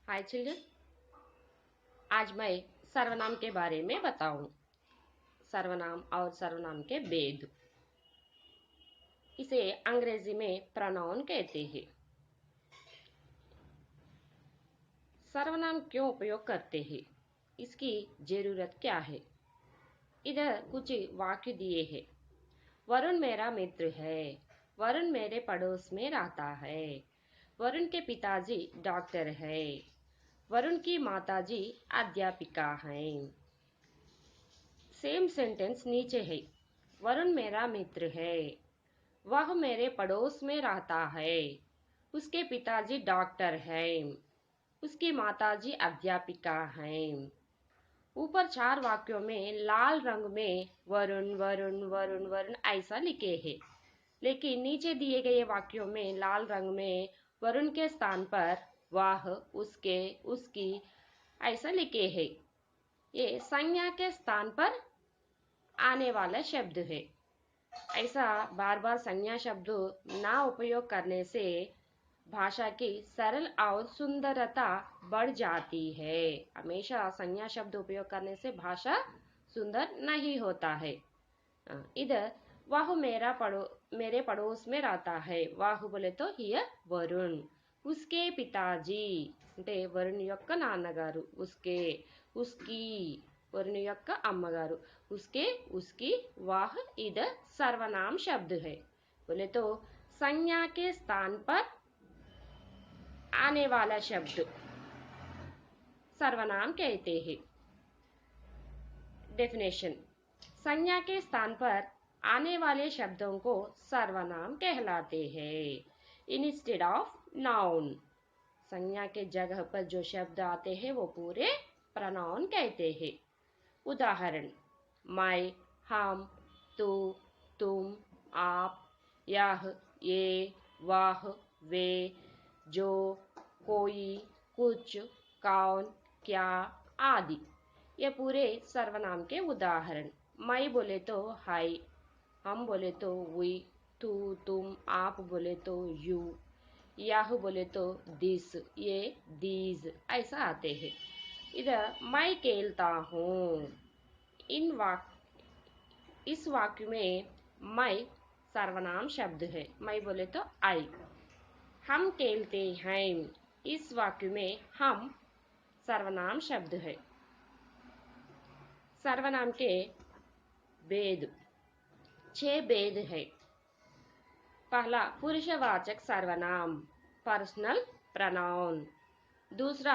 हाय children, आज मैं सर्वनाम के बारे में बताऊं। सर्वनाम और सर्वनाम के भेद। इसे अंग्रेजी में प्रोनाउन कहते हैं। सर्वनाम क्यों उपयोग करते हैं, इसकी जरूरत क्या है। इधर कुछ वाक्य दिए हैं। वरुण मेरा मित्र है। वरुण मेरे पड़ोस में रहता है। वरुण के पिताजी डॉक्टर है। वरुण की माताजी अध्यापिका हैं। सेम सेंटेंस नीचे है। वरुण मेरा मित्र है। वह मेरे पड़ोस में रहता है। उसके पिताजी डॉक्टर हैं। उसकी माताजी अध्यापिका हैं। ऊपर 4 वाक्यों में लाल रंग में वरुण वरुण वरुण वरुण ऐसा लिखे हैं, लेकिन नीचे दिए गए वाक्यों में लाल रंग में वरुण के स्थान पर वह, उसके, उसकी ऐसा लिखे हैं। ये संज्ञा के स्थान पर आने वाला शब्द है। ऐसा बार बार संज्ञा शब्द ना उपयोग करने से भाषा की सरल और सुंदरता बढ़ जाती है। हमेशा संज्ञा शब्द उपयोग करने से भाषा सुंदर नहीं होता है। इधर वह मेरे पड़ोस में रहता है। वह बोले तो हियर वरुण। उसके पिताजी అంటే వరుణ్ యొక్క నాన్నగారు, उसके, उसकी वरुण యొక్క अम्मगारू, उसके, उसकी, वह इधर सर्वनाम शब्द है। बोले तो संज्ञा के स्थान पर आने वाला शब्द सर्वनाम कहते हैं। डेफिनेशन। संज्ञा के स्थान पर आने वाले शब्दों को सर्वनाम कहलाते हैं। Instead of noun. संज्ञा के जगह पर जो शब्द आते हैं वो पूरे प्रोनाउन कहते हैं। उदाहरण: मैं, हम, तू, तुम, आप, यह, ये, वह, वे, जो, कोई, कुछ, कौन, क्या आदि ये पूरे सर्वनाम के उदाहरण। मैं बोले तो हाय, हम बोले तो वी, तू, तुम, आप बोले तो यू, यह बोले तो दिस, ये दीज ऐसा आते हैं। इधर मैं खेलता हूँ। इस वाक्य में मैं सर्वनाम शब्द है। मैं बोले तो आई। हम खेलते हैं। इस वाक्य में हम सर्वनाम शब्द है। सर्वनाम के भेद 6 भेद है। पहला पुरुषवाचक सर्वनाम पर्सनल प्रोनाउन। दूसरा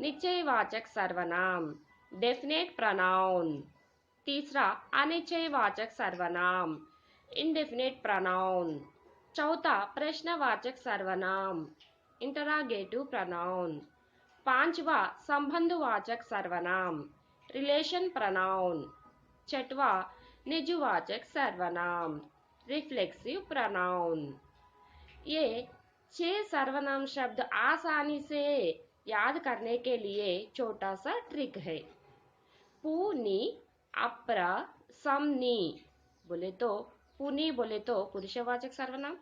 निश्चयवाचक सर्वनाम डेफिनेट प्रोनाउन। तीसरा अनिश्चयवाचक सर्वनाम इंडेफिनेट प्रोनाउन। चौथा प्रश्नवाचक सर्वनाम इंटरोगेटिव प्रोनाउन। पांचवा संबंधवाचक सर्वनाम रिलेशन प्रोनाउन। छठवा निजवाचक सर्वनाम रिफ्लेक्सिव प्रोनाउन। ये 6 सर्वनाम शब्द आसानी से याद करने के लिए छोटा सा ट्रिक है। पुनी, अप्र, समनी बोले तो पुनी बोले तो पुरुषवाचक सर्वनाम,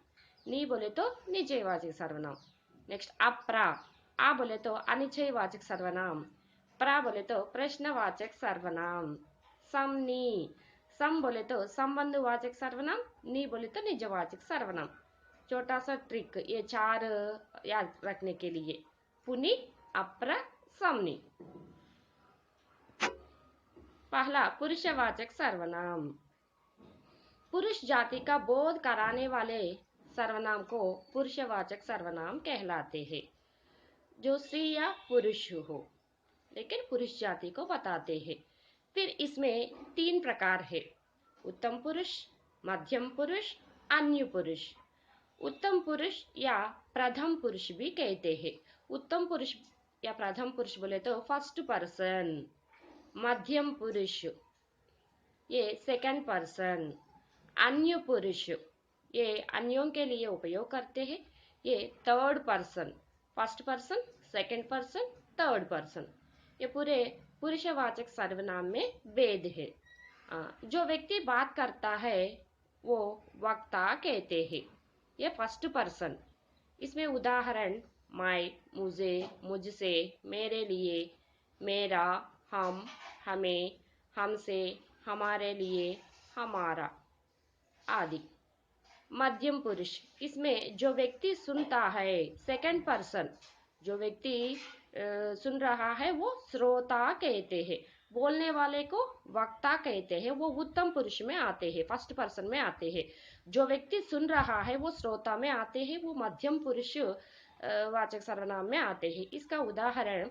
नी बोले तो निश्चयवाचक सर्वनाम। नेक्स्ट अप्रा, आ बोले तो अनिश्चयवाचक सर्वनाम, प्रा बोले तो प्रश्नवाचक सर्वनाम, समनी, सम बोले तो संबंधवाचक सर्वनाम, नी बोले तो निजवाचक सर्वनाम। छोटा सा ट्रिक ये 4 याद रखने के लिए। पुनी, अप्र, समनी। पहला पुरुषवाचक सर्वनाम। पुरुष जाति का बोध कराने वाले सर्वनाम को पुरुषवाचक सर्वनाम कहलाते हैं। जो स्त्री या पुरुष हो, लेकिन पुरुष जाति को बताते हैं। फिर इसमें 3 प्रकार है: उत्तम पुरुष, मध्यम पुरुष, अन्य पुरुष। उत्तम पुरुष या प्रथम पुरुष भी कहते हैं। उत्तम पुरुष या प्रथम पुरुष बोले तो फर्स्ट पर्सन। मध्यम पुरुष ये सेकंड पर्सन। अन्य पुरुष ये अन्यों के लिए उपयोग करते हैं। ये third person. First person, second person, third person. ये पूरे पुरुषवाचक सर्वनाम में भेद है। जो व्यक्ति बात करता है वो वक्ता कहते हैं। ये फर्स्ट पर्सन। इसमें उदाहरण: मैं, मुझे, मुझसे, मेरे लिए, मेरा, हम, हमें, हमसे, हमारे लिए, हमारा आदि। मध्यम पुरुष, इसमें जो व्यक्ति सुनता है, सेकंड पर्सन, जो व्यक्ति सुन रहा है वो श्रोता कहते हैं, बोलने वाले को वक्ता कहते हैं, वो उत्तम पुरुष में आते हैं, फर्स्ट पर्सन में आते हैं। जो व्यक्ति सुन रहा है वो श्रोता में आते हैं, वो मध्यम पुरुष वाचक सर्वनाम में आते हैं। इसका उदाहरण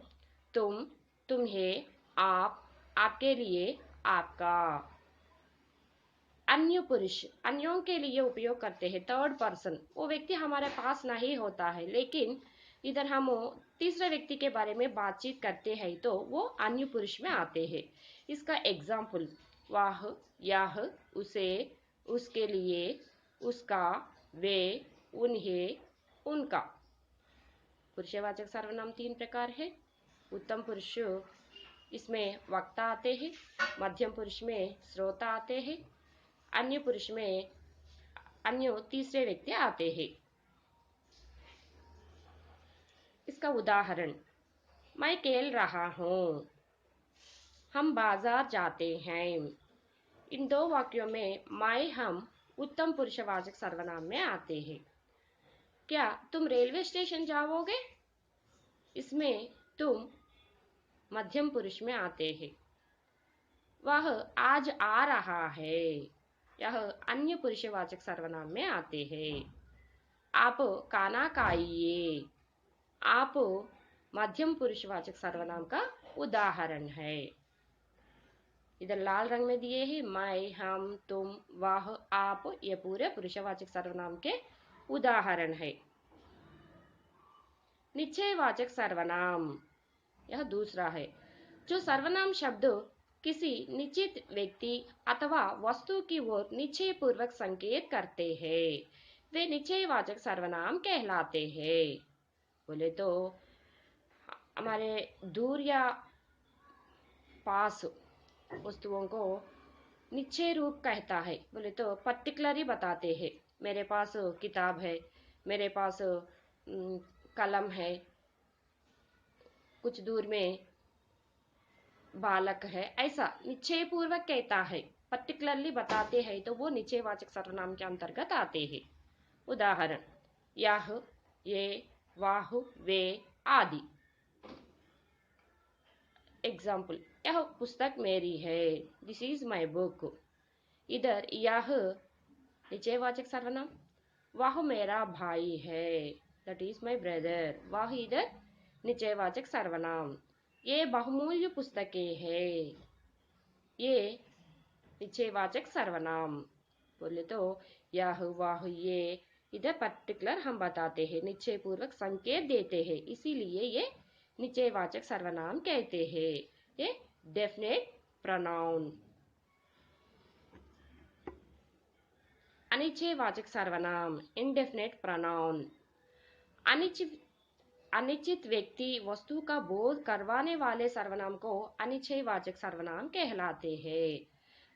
तुम, तुम्हें, आप, आपके लिए, आपका। अन्य पुरुष, अन्यों के लिए उपयोग करते हैं, थर्ड पर्सन, वो व्यक्ति हमारे पास नहीं होता है, लेकिन इधर हम तीसरे व्यक्ति के बारे में बातचीत करते हैं तो वो अन्य पुरुष में आते हैं। इसका एग्जाम्पल वह, यह, उसे, उसके लिए, उसका, वे, उन्हें, उनका। पुरुषवाचक सर्वनाम 3 प्रकार है। उत्तम पुरुष, इसमें वक्ता आते हैं, मध्यम पुरुष में श्रोता आते हैं, अन्य पुरुष में अन्य तीसरे व्यक्ति आते हैं। इसका उदाहरण मैं खेल रहा हूँ, हम बाजार जाते हैं। इन दो वाक्यों में मैं, हम उत्तम पुरुषवाचक सर्वनाम में आते हैं। क्या तुम रेलवे स्टेशन जाओगे? इसमें तुम मध्यम पुरुष में आते हैं। वह आज आ रहा है, यह अन्य पुरुषवाचक सर्वनाम में आते हैं। आप खाना खाइए, आप मध्यम पुरुषवाचक सर्वनाम का उदाहरण है। इधर लाल रंग में दिए हैं मैं, हम, तुम, वह, आप, ये पूरे पुरुषवाचक सर्वनाम के उदाहरण है। निश्चयवाचक सर्वनाम, यह दूसरा है। जो सर्वनाम शब्द किसी निश्चित व्यक्ति अथवा वस्तु की ओर निश्चय पूर्वक संकेत करते हैं, वे निश्चयवाचक सर्वनाम कहलाते हैं। बोले तो हमारे दूर या पास वस्तुओं को निश्चय रूप कहता है। बोले तो पर्टिकुलरली बताते हैं, मेरे पास किताब है, मेरे पास कलम है, कुछ दूर में बालक है, ऐसा निश्चय पूर्वक कहता है, पर्टिकुलरली बताते हैं तो वो निश्चयवाचक सर्वनाम के अंतर्गत आते हैं। उदाहरण यह, ये, वाह, वे आदि। एग्जाम्पल यह पुस्तक मेरी है, दिस इज माई बुक। इधर यह निश्चयवाचक सर्वनाम, वह मेरा भाई है, दैट इज माई ब्रदर, वह इधर निश्चयवाचक सर्वनाम। ये बहुमूल्य पुस्तकें हैं, ये निश्चयवाचक सर्वनाम। बोले तो यह, वह, ये, इधर पर्टिकुलर हम बताते हैं, निश्चय पूर्वक संकेत देते हैं, इसीलिए ये निश्चयवाचक सर्वनाम कहते हैं। ये डेफिनेट प्रोनाउन। अनिश्चयवाचक सर्वनाम, इनडेफिनेट प्रोनाउन। अनिश्चित व्यक्ति वस्तु का बोध करवाने वाले सर्वनाम को अनिश्चयवाचक सर्वनाम कहलाते हैं।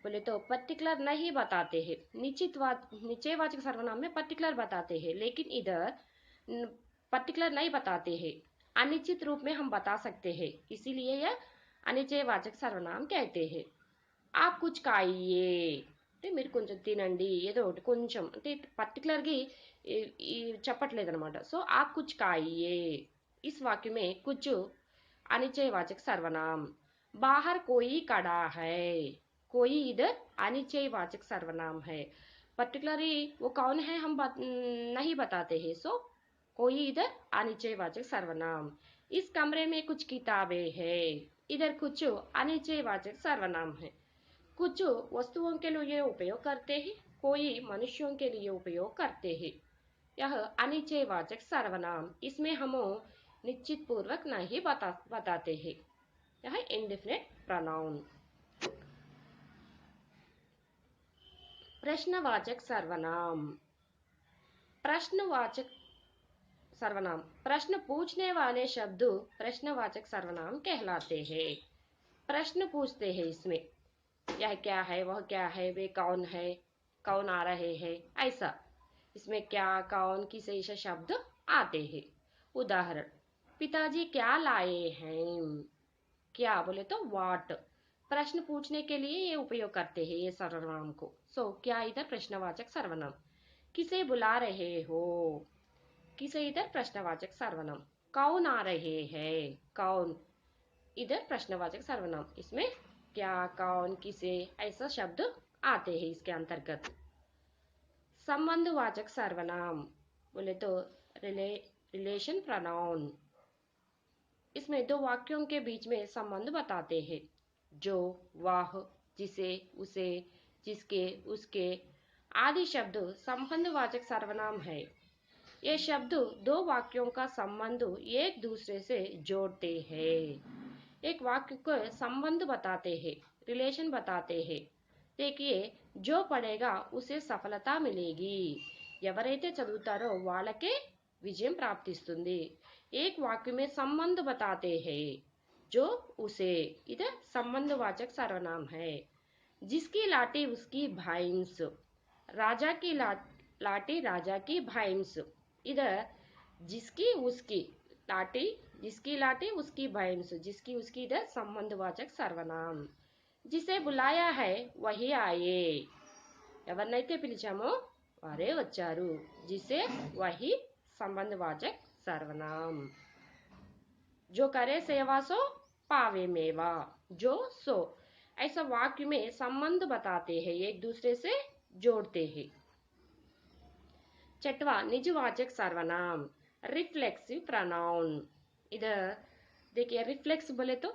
बोले तो पर्टिकुलर नहीं बताते हैं, निश्चयवाचक सर्वनाम में पर्टिकुलर बताते हैं, लेकिन इधर पर्टिकुलर नहीं बताते हैं, अनिश्चित रूप में हम बता सकते हैं, इसीलिए यह अनिश्चयवाचक सर्वनाम कहते हैं। आप कुछ खाइए, మీరు కొంచెం తినండి, ఏదో ఒకటి కొంచెం అంటే పర్టికులర్గా చెప్పట్లేదన్నమాట। సో आप कुछ खाइए, इस वाक्य में कुछ अनिश्चयवाचक सर्वनाम। बाहर कोई खड़ा है, कोई इधर अनिश्चयवाचक सर्वनाम है, पर्टिकुलरली वो कौन है हम नहीं बताते हैं, सो कोई इधर अनिश्चयवाचक सर्वनाम। इस कमरे में कुछ किताबें हैं, इधर कुछ अनिश्चयवाचक सर्वनाम है। कुछ वस्तुओं के लिए उपयोग करते हैं, कोई मनुष्यों के लिए उपयोग करते हैं। यह अनिश्चयवाचक सर्वनाम, इसमें हम निश्चित पूर्वक नहीं बताते हैं, यह इनडेफिनेट प्रोनाउन। प्रश्नवाचक सर्वनाम। प्रश्नवाचक सर्वनाम, प्रश्न पूछने वाले शब्द प्रश्नवाचक सर्वनाम कहलाते हैं। प्रश्न पूछते हैं, इसमें यह क्या है, वह क्या है, वे कौन है, कौन आ रहे हैं, ऐसा इसमें क्या, कौन, किस ऐसे शब्द आते हैं। उदाहरण, पिताजी क्या लाए हैं? क्या बोले तो व्हाट। प्रश्न पूछने के लिए ये उपयोग करते हैं ये सर्वनाम को। क्या इधर प्रश्नवाचक सर्वनाम। किसे बुला रहे हो? किसे इधर प्रश्नवाचक सर्वनाम। कौन आ रहे हैं? कौन इधर प्रश्नवाचक सर्वनाम। इसमें क्या, कौन, किसे ऐसा शब्द आते हैं इसके अंतर्गत। संबंधवाचक सर्वनाम बोले तो रिलेशन प्रोनाउन। इसमें दो वाक्यों के बीच में संबंध बताते हैं। जो, वह, जिसे, उसे, जिसके, उसके आदि शब्द संबंधवाचक सर्वनाम है। ये शब्द दो वाक्यों का संबंध एक दूसरे से जोड़ते हैं। एक वाक्य को संबंध बताते हैं, रिलेशन बताते हैं। देखिए, जो पढ़ेगा उसे సఫలత మిలేగి, ఎవరైతే చదువుతారో వాళ్ళకే విజయం ప్రాప్తిస్తుంది। एक वाक्य में संबंध बताते हैं। जो, उसे, इधर संबंधवाचक सर्वनाम है। जिसकी लाठी उसकी भैंस, राजा की लाठी राजा की भैंस। इधर जिसकी उसकी लाठी, जिसकी लाठी उसकी भैंस, जिसकी उसकी इधर संबंधवाचक सर्वनाम। जिसे बुलाया है वही आए, ఎవరినైతే పిలిచామో వారే వచ్చారు। जिसे वही संबंधवाचक सर्वनाम। जो करे सेवा सो पावे मेवा, जो, सो ऐसा वाक्य में संबंध बताते हैं, एक दूसरे से जोड़ते हैं। छठवां, निजवाचक सर्वनाम, रिफ्लेक्सिव प्रोनाउन। इधर देखिए, रिफ्लेक्स बोले तो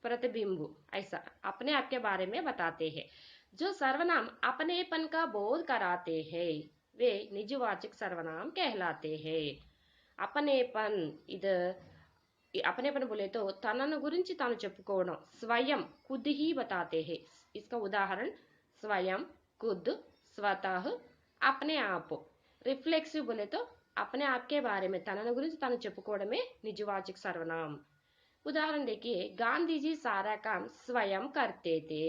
प्रतिबिंब, ऐसा अपने आप के बारे में बताते हैं। जो सर्वनाम अपनेपन का बोध कराते हैं वे निजवाचक सर्वनाम कहलाते हैं। अपनेपन, इधर अपनेपन बोले तो తనను గురించి తాను చెప్పుకోవడం, स्वयं, खुद ही बताते हैं। इसका उदाहरण स्वयं, खुद, स्वतः, अपने आप। रिफ्लेक्सिव बोले तो अपने आप के बारे में తనను గురించి తాను చెప్పుకోవడమే निजवाचक सर्वनाम। उदाहरण देखिए, गांधी जी सारा काम स्वयं करते थे।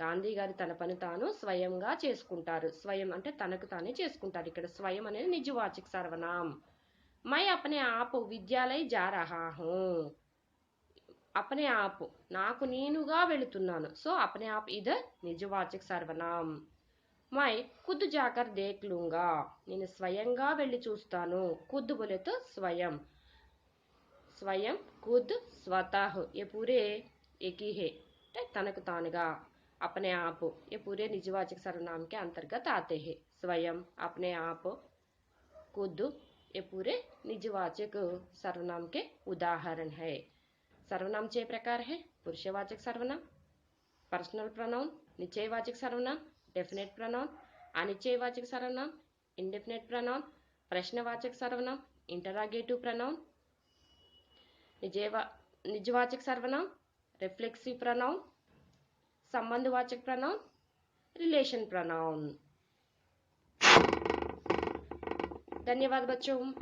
గాంధీ గారు తన పని తాను స్వయంగా చేసుకుంటారు। స్వయం అంటే తనకు తానే చేసుకుంటారు। ఇక్కడ స్వయం అనేది నిజవాచక సర్వనాం। मैं अपने आप విద్యాలయ जा रहा हूं। अपने आप నాకు నేనుగా వెళుతున్నాను। अपने आप इधर నిజవాచక సర్వనాం। मैं खुद जाकर देख लूंगा, నేను స్వయంగా వెళ్ళి చూస్తాను। खुद बोले तो स्वयं, स्वयं, खुद, स्वतः ये पूरे एक ही है, तनक तानुगा। अपने आप ये पूरे निजवाचक सर्वनाम के अंतर्गत आते हैं। स्वयं, अपने आप, खुद ये पूरे निजवाचक सर्वनाम के उदाहरण है। सर्वनाम 6 प्रकार है। पुरुषवाचक सर्वनाम, पर्सनल प्रोनाउन, निश्चयवाचक सर्वनाम, डेफिनेट प्रोनाउन, अनिश्चयवाचक सर्वनाम, इंडेफिनेट प्रोनाउन, प्रश्नवाचक सर्वनाम, इंटरोगेटिव प्रोनाउन, निजवाचक सर्वनाम, रिफ्लेक्सिव प्रोनाउन, संबंधवाचक प्रोनाउन, रिलेशन प्रोनाउन। धन्यवाद बच्चों।